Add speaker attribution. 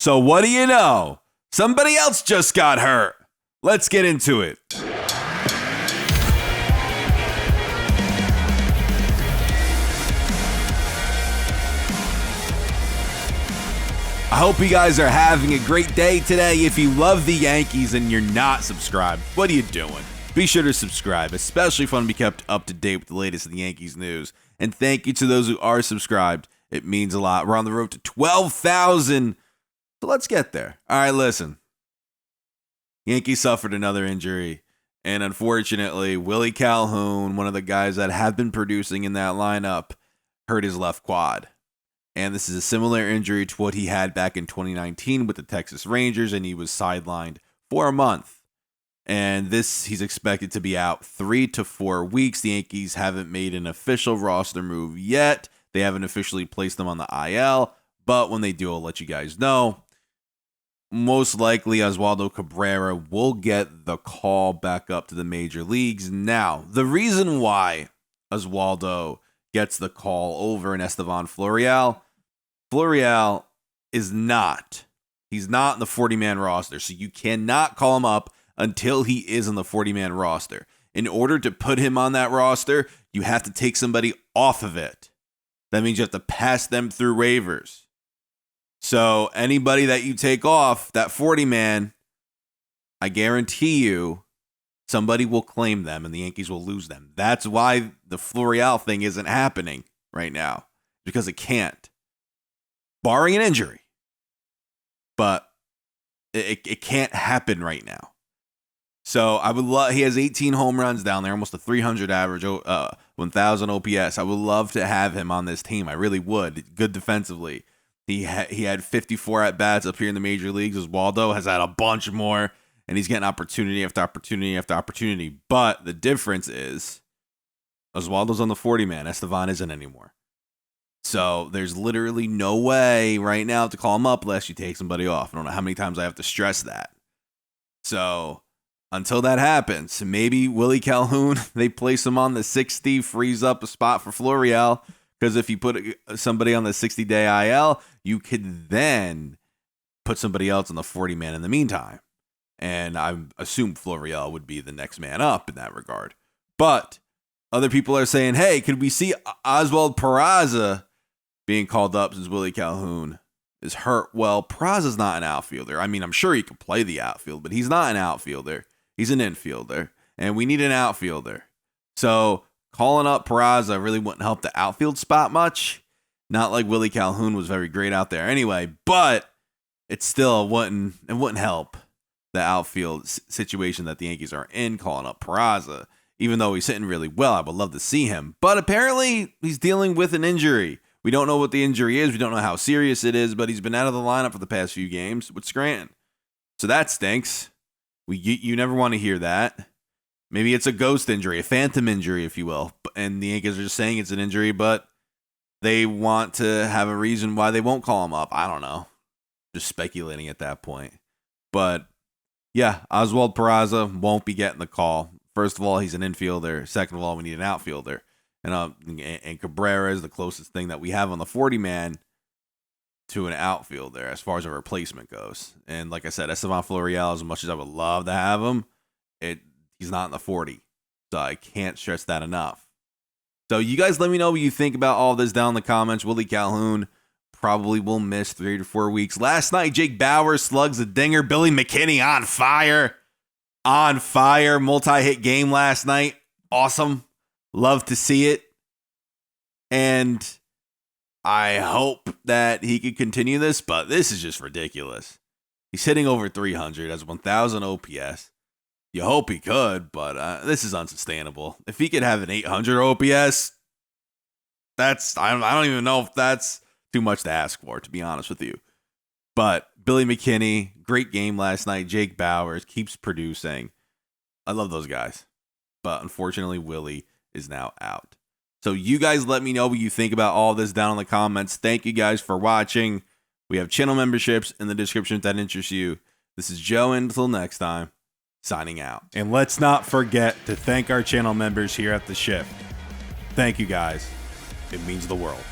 Speaker 1: So what do you know? Somebody else just got hurt. Let's get into it. I hope you guys are having a great day today. If you love the Yankees and you're not subscribed, what are you doing? Be sure to subscribe, especially if you want to be kept up to date with the latest in the Yankees news. And thank you to those who are subscribed. It means a lot. We're on the road to 12,000. So let's get there. All right, listen. Yankees suffered another injury. And unfortunately, Willie Calhoun, one of the guys that have been producing in that lineup, hurt his left quad. And this is a similar injury to what he had back in 2019 with the Texas Rangers, and he was sidelined for a month. And he's expected to be out 3 to 4 weeks. The Yankees haven't made an official roster move yet. They haven't officially placed them on the IL, but when they do, I'll let you guys know. Most likely, Oswaldo Cabrera will get the call back up to the major leagues. Now, the reason why Oswaldo gets the call over in Estevan Florial is not. He's not in the 40-man roster, so you cannot call him up until he is on the 40-man roster. In order to put him on that roster, you have to take somebody off of it. That means you have to pass them through waivers. So anybody that you take off that 40-man, I guarantee you, somebody will claim them and the Yankees will lose them. That's why the Florial thing isn't happening right now, because it can't. Barring an injury. But it can't happen right now. So I would love, he has 18 home runs down there, almost a 300 average, 1,000 OPS. I would love to have him on this team. I really would. Good defensively. He had 54 at-bats up here in the major leagues. Oswaldo has had a bunch more, and he's getting opportunity after opportunity after opportunity. But the difference is Oswaldo's on the 40-man. Estevan isn't anymore. So there's literally no way right now to call him up unless you take somebody off. I don't know how many times I have to stress that. So until that happens, maybe Willie Calhoun, they place him on the 60, frees up a spot for Florial. Because if you put somebody on the 60-day IL, you could then put somebody else on the 40-man in the meantime. And I assume Florial would be the next man up in that regard. But other people are saying, hey, could we see Oswald Peraza being called up since Willie Calhoun is hurt? Well, Peraza's not an outfielder. I mean, I'm sure he could play the outfield, but he's not an outfielder. He's an infielder. And we need an outfielder. So calling up Peraza really wouldn't help the outfield spot much. Not like Willie Calhoun was very great out there anyway, but it still wouldn't help the outfield situation that the Yankees are in calling up Peraza. Even though he's hitting really well, I would love to see him. But apparently he's dealing with an injury. We don't know what the injury is. We don't know how serious it is, but he's been out of the lineup for the past few games with Scranton. So that stinks. You never want to hear that. Maybe it's a ghost injury, a phantom injury, if you will. And the Yankees are just saying it's an injury, but they want to have a reason why they won't call him up. I don't know. Just speculating at that point. But yeah, Oswald Peraza won't be getting the call. First of all, he's an infielder. Second of all, we need an outfielder. And Cabrera is the closest thing that we have on the 40-man to an outfielder as far as a replacement goes. And like I said, Estevan Florial, as much as I would love to have him, he's not in the 40. So I can't stress that enough. So you guys let me know what you think about all this down in the comments. Willie Calhoun probably will miss 3 to 4 weeks. Last night, Jake Bauers slugs a dinger. Billy McKinney on fire. On fire. Multi-hit game last night. Awesome. Love to see it. And I hope that he could continue this, but this is just ridiculous. He's hitting over 300 as 1,000 OPS. You hope he could, but this is unsustainable. If he could have an 800 OPS, I don't even know if that's too much to ask for, to be honest with you. But Billy McKinney, great game last night. Jake Bauers keeps producing. I love those guys. But unfortunately, Willie is now out. So you guys let me know what you think about all this down in the comments. Thank you guys for watching. We have channel memberships in the description if that interests you. This is Joe, and until next time, signing out. And let's not forget to thank our channel members here at The Shift. Thank you guys. It means the world.